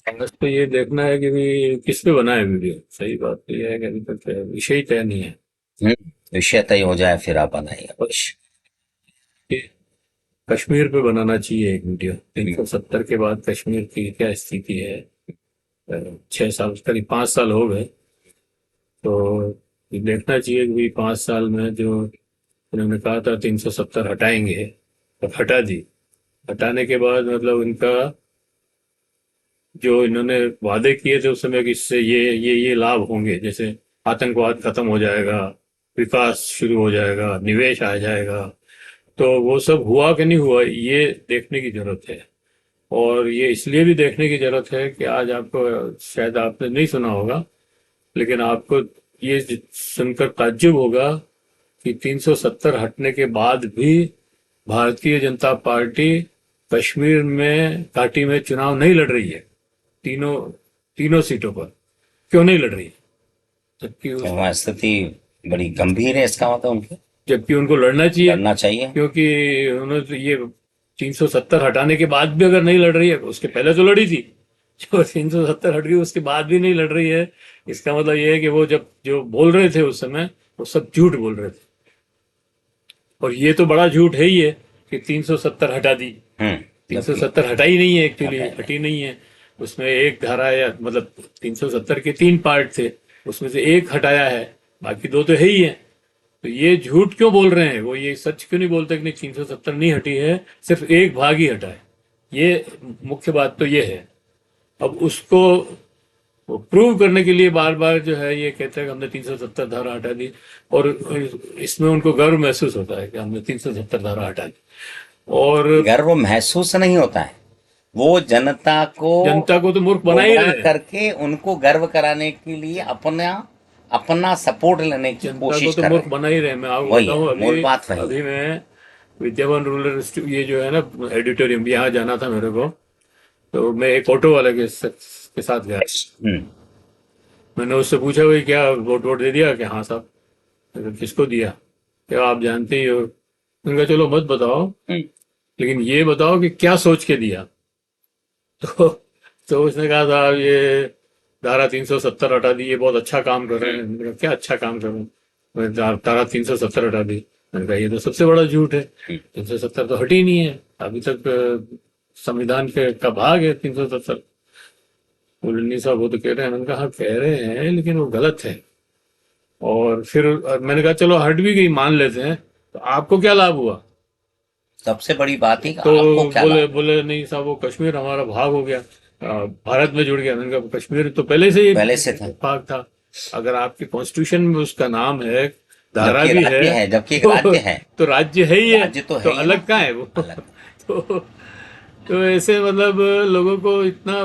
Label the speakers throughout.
Speaker 1: बस तो ये देखना है कि भी किस पे बना है वीडियो। सही बात तो ये है कि अभी तक विषय तय नहीं है
Speaker 2: विषय तय हो जाए फिर आप बनाइए कुछ।
Speaker 1: कि कश्मीर पे बनाना चाहिए एक वीडियो। 370 के बाद कश्मीर की क्या स्थिति है। 6 साल, करीब 5 साल हो गए। तो ये देखना चाहिए कि भी 5 साल में जो उन्होंने कहा था 370 हटाएंगे, तो हटा दी। हटाने के बाद मतलब उनका जो इन्होंने वादे किए थे उस समय कि इससे ये लाभ होंगे, जैसे आतंकवाद खत्म हो जाएगा, विकास शुरू हो जाएगा, निवेश आ जाएगा। तो वो सब हुआ कि नहीं हुआ, ये देखने की जरूरत है। और ये इसलिए भी देखने की जरूरत है कि आज आपको, शायद आपने नहीं सुना होगा, लेकिन आपको ये सुनकर ताज्जुब होगा कि 370 हटने के बाद भी भारतीय जनता पार्टी कश्मीर में घाटी में चुनाव नहीं लड़ रही है। तीनों तीनों सीटों पर क्यों नहीं लड़ रही है? जबकि
Speaker 2: तो
Speaker 1: उस
Speaker 2: हमारी स्थिति बड़ी गंभीर है, इसका मतलब उनको
Speaker 1: जबकि उनको लड़ना चाहिए,
Speaker 2: लड़ना चाहिए।
Speaker 1: क्योंकि उन्होंने तो ये 370 हटाने के बाद भी अगर नहीं लड़ रही है, उसके पहले तो लड़ी थी। जो 370 हट गई उसके बाद भी नहीं लड़ रही है, इसका मतलब ये है कि वो जब जो बोल रहे थे उस समय, वो सब झूठ बोल रहे थे। और ये तो बड़ा झूठ है ही है कि 370 हटा दी।
Speaker 2: जबकि
Speaker 1: 370 हटा ही नहीं है, एक्चुअली
Speaker 2: हटा नहीं।
Speaker 1: हटी नहीं है। उसमें एक धारा, या मतलब 370 के 3 पार्ट थे, उसमें से एक हटाया है, बाकी दो तो है ही है। तो ये झूठ क्यों बोल रहे हैं? वो ये सच क्यों नहीं बोलते कि नहीं 370 नहीं हटी है, सिर्फ एक भाग ही हटा है। ये मुख्य बात तो ये है। अब उसको प्रूव करने के लिए बार बार जो है ये कहते हैं कि हमने 370 धारा हटा दी। और इसमें उनको गर्व महसूस होता है कि हमने 370 धारा हटा दी। और
Speaker 2: गर्व महसूस नहीं होता है, वो जनता को
Speaker 1: जनता को तो मूर्ख बना ही
Speaker 2: गुमराह
Speaker 1: रहे हैं।
Speaker 2: करके उनको गर्व कराने के लिए अपना अपना सपोर्ट लेने की
Speaker 1: जनता को
Speaker 2: कोशिश
Speaker 1: तो
Speaker 2: कर रहे
Speaker 1: मूर्ख
Speaker 2: हैं।
Speaker 1: बना ही रहे हैं। मैं आपको
Speaker 2: वही
Speaker 1: बताऊं,
Speaker 2: है, मूल
Speaker 1: अभी
Speaker 2: बात वही
Speaker 1: अभी
Speaker 2: है।
Speaker 1: मैं विद्यावन रूरल ये जो है ना एडिटोरियम, यहाँ जाना था मेरे को। तो मैं एक ऑटो वाले के साथ गया।
Speaker 2: हम्म।
Speaker 1: मैंने उससे पूछा, भाई क्या वोट वोट दे दिया? कि हाँ साहब। मैंने कहा, किसको दिया? क्या आप जानते ही हो? मैंने कहा चलो मत बताओ,
Speaker 2: हम्म।
Speaker 1: लेकिन ये बताओ कि क्या सोच के दिया। तो तो उसने कहा साहब ये धारा 370 हटा दी, ये बहुत अच्छा काम कर रहे हैं। मैंने कहा क्या अच्छा काम कर रहे हैं? धारा 370 हटा दी। मैंने कहा ये तो सबसे बड़ा झूठ है, 370 तो हटी नहीं है अभी तक। संविधान के का भाग है 370। बोले नहीं साहब वो तो कह रहे हैं। मैंने कहा हाँ कह रहे हैं, लेकिन वो गलत है। और फिर मैंने कहा चलो हट भी गई, मान लेते हैं, तो आपको क्या लाभ हुआ?
Speaker 2: सबसे बड़ी बात है कि
Speaker 1: तो
Speaker 2: आपको क्या
Speaker 1: बोले
Speaker 2: लाभ हुआ।
Speaker 1: बोले नहीं साहब वो कश्मीर हमारा भाग हो गया, भारत में जुड़ गया। मैंने कहा कश्मीर तो पहले से ही
Speaker 2: पहले से था,
Speaker 1: भाग था। अगर आपके कॉन्स्टिट्यूशन में उसका नाम है, धारा
Speaker 2: जबकि
Speaker 1: भी है,
Speaker 2: राज्य है, जबकि एक राज्य है।
Speaker 1: तो राज्य है ही है।
Speaker 2: राज्य तो
Speaker 1: तो
Speaker 2: है ही ना।
Speaker 1: अलग कहाँ है वो?
Speaker 2: अलग।
Speaker 1: तो तो ऐसे मतलब लोगों को इतना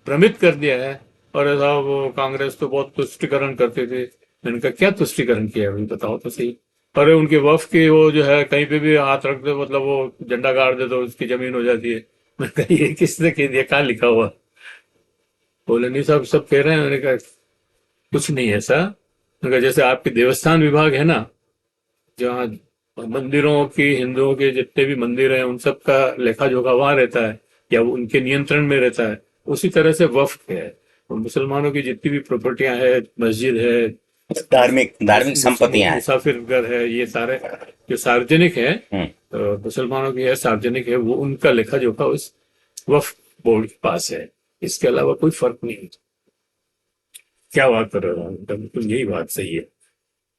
Speaker 1: भ्रमित कर दिया है। और ऐसा वो कांग्रेस तो बहुत तुष्टिकरण करते थे। मैंने कहा क्या तुष्टिकरण किया है, अभी बताओ तो सही। अरे उनके वफ के वो जो है कहीं पे भी हाथ रख दे, मतलब वो झंडा गाड़ दे तो उसकी जमीन हो जाती है। मैंने कहा ये किसने कह दिया, कहाँ लिखा हुआ? बोले नहीं साहब सब कह रहे हैं। मैंने कहा कुछ नहीं है ऐसा। मैंने कहा जैसे आपके देवस्थान विभाग है ना, जहाँ मंदिरों की, हिंदुओं के जितने भी मंदिर हैं उन सब का लेखा जोखा वहां रहता है, या वो उनके नियंत्रण में रहता है। उसी तरह से वक्फ है। और मुसलमानों की जितनी भी प्रॉपर्टियां है, मस्जिद है,
Speaker 2: धार्मिक धार्मिक संपत्तियां हैं।
Speaker 1: मुसाफिर घर है, ये सारे जो सार्वजनिक है,
Speaker 2: हम्म।
Speaker 1: मुसलमानों की है, सार्वजनिक है, वो उनका लेखा जोखा उस वक्फ बोर्ड के पास है। इसके अलावा कोई फर्क नहीं। क्या बात कर रहे हो? बिल्कुल यही बात सही है।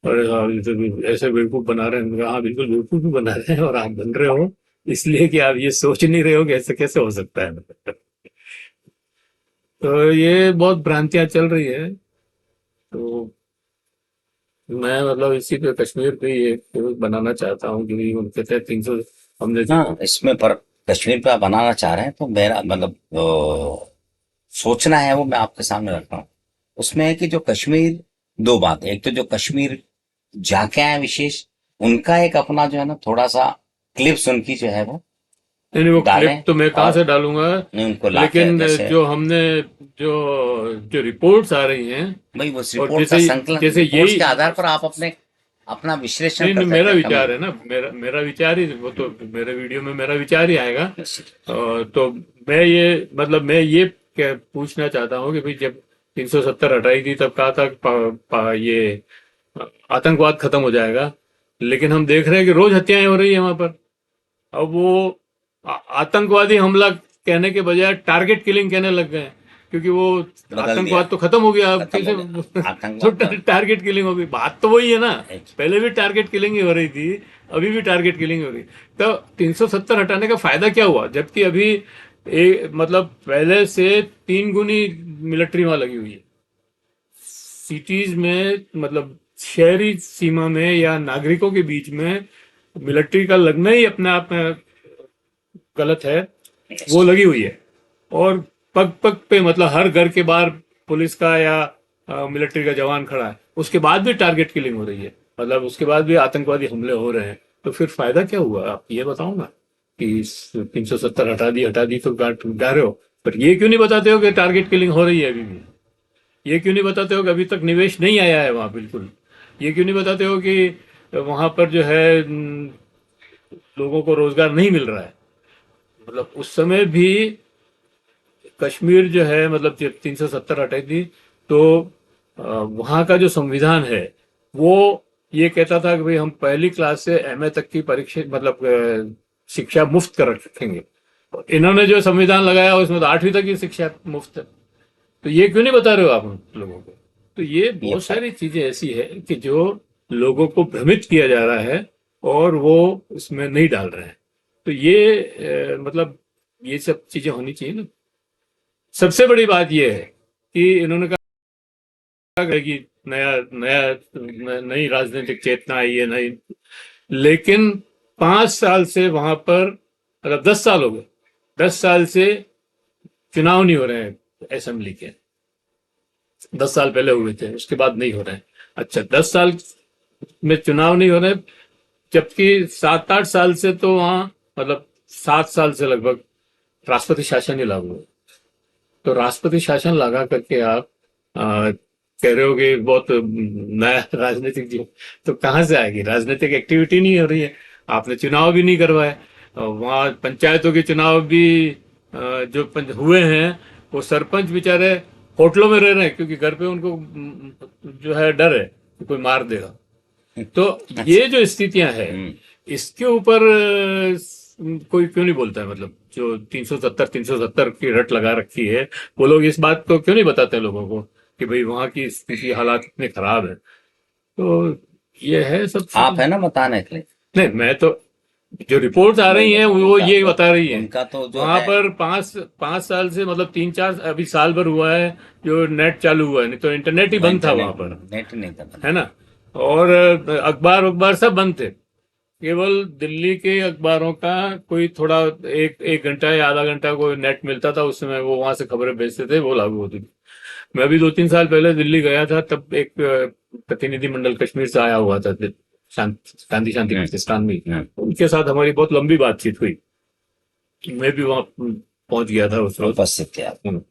Speaker 1: और हाँ, ये तो ऐसे बेवकूफ बना रहे हैं। मैंने कहा, हाँ बिल्कुल बेवकूफ भी बना रहे हैं, और आप बन रहे हो इसलिए कि आप ये सोच नहीं रहे हो कि ऐसे कैसे हो सकता है। तो ये बहुत भ्रांतियां चल रही है। तो मैं मतलब इसी पे, कश्मीर पे ये बनाना चाहता हूँ कि वो कहते हैं 300 हमने जो
Speaker 2: हाँ, इसमें पर कश्मीर पे आप बनाना चाह रहे हैं तो मेरा मतलब सोचना है वो मैं आपके सामने रख रहा हूँ। उसमें है कि जो कश्मीर, दो बात, एक तो जो कश्मीर जाके आए विशेष, उनका एक अपना जो है ना थोड़ा सा क्लिप्स उनकी जो है वो
Speaker 1: नहीं नहीं, वो क्लिप
Speaker 2: डालें।
Speaker 1: तो मैं कहाँ
Speaker 2: और
Speaker 1: से डालूंगा?
Speaker 2: नहीं, उनको लाके
Speaker 1: लेकिन
Speaker 2: जैसे
Speaker 1: जो हमने जो जो रिपोर्ट्स आ रही हैं,
Speaker 2: भाई उस
Speaker 1: और
Speaker 2: रिपोर्ट का
Speaker 1: जैसे
Speaker 2: संकलन,
Speaker 1: जैसे
Speaker 2: रिपोर्ट्स
Speaker 1: यही,
Speaker 2: के आधार पर आप अपने अपना विश्लेषण
Speaker 1: नहीं
Speaker 2: कर
Speaker 1: नहीं
Speaker 2: सकते
Speaker 1: मेरा
Speaker 2: हैं कमी।
Speaker 1: विचार है ना, मेरा विचार ही वो तो, मेरे वीडियो में मेरा विचार ही आएगा।
Speaker 2: निश्चित।
Speaker 1: तो मैं ये मतलब मैं ये क्या पूछना चाहता हूँ कि भाई जब 370 हटाई थी तब कहा था ये आतंकवाद खत्म हो जाएगा, लेकिन हम देख रहे हैं कि रोज हत्याएं हो रही है वहां पर। अब वो आतंकवादी हमला कहने के बजाय टारगेट किलिंग कहने लग गए हैं, क्योंकि वो
Speaker 2: बदल दिया,
Speaker 1: आतंकवाद तो खत्म हो गया, अब
Speaker 2: खत्म
Speaker 1: कैसे
Speaker 2: हो गया
Speaker 1: तो
Speaker 2: आतंकवाद
Speaker 1: टारगेट किलिंग हो गई। बात तो वही है ना,
Speaker 2: एक
Speaker 1: पहले भी टारगेट किलिंग ही हो रही थी, अभी भी टारगेट किलिंग हो रही। तो 370 हटाने का फायदा क्या हुआ, जबकि अभी मतलब पहले से 3 गुनी मिलिट्री वहां लगी हुई है सिटीज में, मतलब शहरी सीमा में या नागरिकों के बीच में मिलिट्री का लगना ही अपने आप में गलत है, वो लगी हुई है। और पग पग पे मतलब हर घर के बाहर पुलिस का या मिलिट्री का जवान खड़ा है, उसके बाद भी टारगेट किलिंग हो रही है, मतलब उसके बाद भी आतंकवादी हमले हो रहे हैं। तो फिर फायदा क्या हुआ, आप ये बताओ ना कि 370 हटा दी तो गा रहे हो, पर ये क्यों नहीं बताते हो कि टारगेट किलिंग हो रही है अभी भी? ये क्यों नहीं बताते हो कि अभी तक निवेश नहीं आया है वहां बिल्कुल? ये क्यों नहीं बताते हो कि वहां पर जो है लोगों को रोजगार नहीं मिल रहा है? मतलब उस समय भी कश्मीर जो है, मतलब जब 370 हटाई थी तो वहाँ का जो संविधान है वो ये कहता था कि भाई हम पहली क्लास से एमए तक की परीक्षा, मतलब शिक्षा मुफ्त कर रखेंगे। इन्होंने जो संविधान लगाया उसमें तो 8वीं तक की शिक्षा मुफ्त है। तो ये क्यों नहीं बता रहे हो आप उन लोगों को? तो ये
Speaker 2: ये
Speaker 1: बहुत सारी चीजें ऐसी है कि जो लोगों को भ्रमित किया जा रहा है और वो इसमें नहीं डाल रहे हैं। तो ये मतलब ये सब चीजें होनी चाहिए ना। सबसे बड़ी बात यह है कि इन्होंने कहा कि नया नया नई राजनीतिक चेतना आई है, नई, लेकिन 5 साल से वहां पर, मतलब 10 साल हो गए, 10 साल से चुनाव नहीं हो रहे हैं असेंबली के। 10 साल पहले हुए थे, उसके बाद नहीं हो रहे हैं। अच्छा, 10 साल में चुनाव नहीं हो रहे, जबकि 7-8 साल से तो वहां, मतलब 7 साल से लगभग राष्ट्रपति शासन ही लागू है। तो राष्ट्रपति शासन लगा करके आप कह रहे हो कि बहुत नया राजनीतिक जीवन, तो कहाँ से आएगी? राजनीतिक एक्टिविटी नहीं हो रही है, आपने चुनाव भी नहीं करवाए। वहाँ पंचायतों के चुनाव भी जो हुए हैं, वो सरपंच बेचारे होटलों में रह रहे हैं, क्योंकि घर पे उनको जो है डर है कि कोई मार देगा। तो ये जो स्थितियां है, इसके ऊपर कोई क्यों नहीं बोलता है? मतलब जो 370 की रट लगा रखी है, वो लोग इस बात को क्यों नहीं बताते लोगों को कि भाई वहां की स्थिति, हालात इतने खराब है? तो ये है सब
Speaker 2: आप
Speaker 1: चीजें।
Speaker 2: है ना बताने के लिए।
Speaker 1: नहीं, मैं तो, जो रिपोर्ट्स आ रही हैं वो
Speaker 2: उनका
Speaker 1: ये
Speaker 2: तो
Speaker 1: बता रही है।
Speaker 2: उनका तो जो
Speaker 1: वहां
Speaker 2: है
Speaker 1: पर 5 5 साल से, मतलब 3-4, अभी साल भर हुआ है जो नेट चालू हुआ है, नहीं तो इंटरनेट ही
Speaker 2: वो
Speaker 1: बंद था वहां
Speaker 2: इंटरनेट
Speaker 1: पर,
Speaker 2: नेट नहीं था बना।
Speaker 1: है ना। और अखबार अखबार सब बंद थे, केवल दिल्ली के अखबारों का कोई थोड़ा एक एक घंटा या आधा घंटा कोई नेट मिलता था, उस समय वो वहां से खबरें भेजते थे, वो लागू होती थी। मैं भी 2-3 साल पहले दिल्ली गया था, तब एक प्रतिनिधि मंडल कश्मीर से आया हुआ था, गांधी शांति प्रतिष्ठान में। उनके साथ हमारी बहुत लंबी बातचीत हुई, मैं भी वहां पहुंच गया था उस रोज।
Speaker 2: उपस्थित थे आप।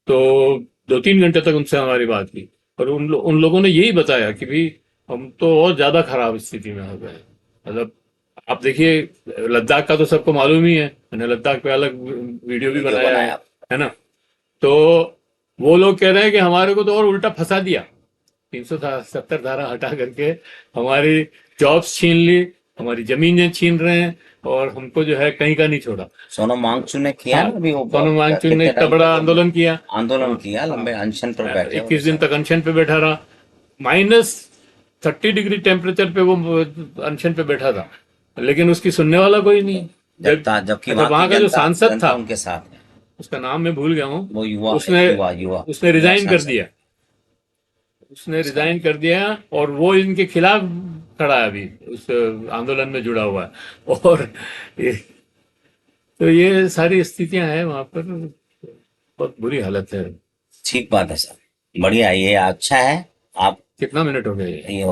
Speaker 1: तो 2-3 घंटे तक उनसे हमारी बात हुई, और उन लोगों ने यही बताया कि भाई हम तो और ज्यादा खराब स्थिति में हो गए। मतलब आप देखिए, लद्दाख का तो सबको मालूम ही है, मैंने लद्दाख पे अलग वीडियो भी
Speaker 2: वीडियो
Speaker 1: बनाया
Speaker 2: बनाया।
Speaker 1: है ना। तो वो लोग कह रहे हैं कि हमारे को तो और उल्टा फंसा दिया, 370 धारा हटा करके हमारी जॉब्स छीन ली, हमारी जमीनें छीन रहे हैं, और हमको जो है कहीं का नहीं छोड़ा।
Speaker 2: सोनम वांगचुक ने किया
Speaker 1: हाँ,
Speaker 2: ना अभी वो
Speaker 1: सोनम वांगचुक ने
Speaker 2: कितने
Speaker 1: इतना
Speaker 2: टाइम
Speaker 1: बड़ा
Speaker 2: तक
Speaker 1: आंदोलन किया।
Speaker 2: आंदोलन
Speaker 1: हाँ,
Speaker 2: किया, लंबे अनशन पर बैठे वो
Speaker 1: 21 दिन
Speaker 2: सब।
Speaker 1: तक अनशन पे बैठा रहा, -30 डिग्री टेम्परेचर पे वो अनशन पे बैठा था, लेकिन उसकी सुनने वाला कोई नहीं है।
Speaker 2: जबकि
Speaker 1: अच्छा,
Speaker 2: वहां की
Speaker 1: वहां का जो
Speaker 2: जनता
Speaker 1: सांसद
Speaker 2: जनता
Speaker 1: था,
Speaker 2: उनके साथ है।
Speaker 1: उसका नाम मैं भूल गया हूँ,
Speaker 2: वो युवा
Speaker 1: उसने
Speaker 2: युवा युवा
Speaker 1: उसने
Speaker 2: युवा
Speaker 1: रिजाइन कर
Speaker 2: सांसद।
Speaker 1: दिया, उसने
Speaker 2: अच्छा।
Speaker 1: रिजाइन कर दिया, और वो इनके खिलाफ खड़ा है अभी, उस आंदोलन में जुड़ा हुआ है। और ये, तो ये सारी स्थितियां हैं वहां पर, बहुत बुरी हालत है।
Speaker 2: ठीक बात है सर, बढ़िया, ये अच्छा है। आप
Speaker 1: कितना मिनट हो गया ये?
Speaker 2: ये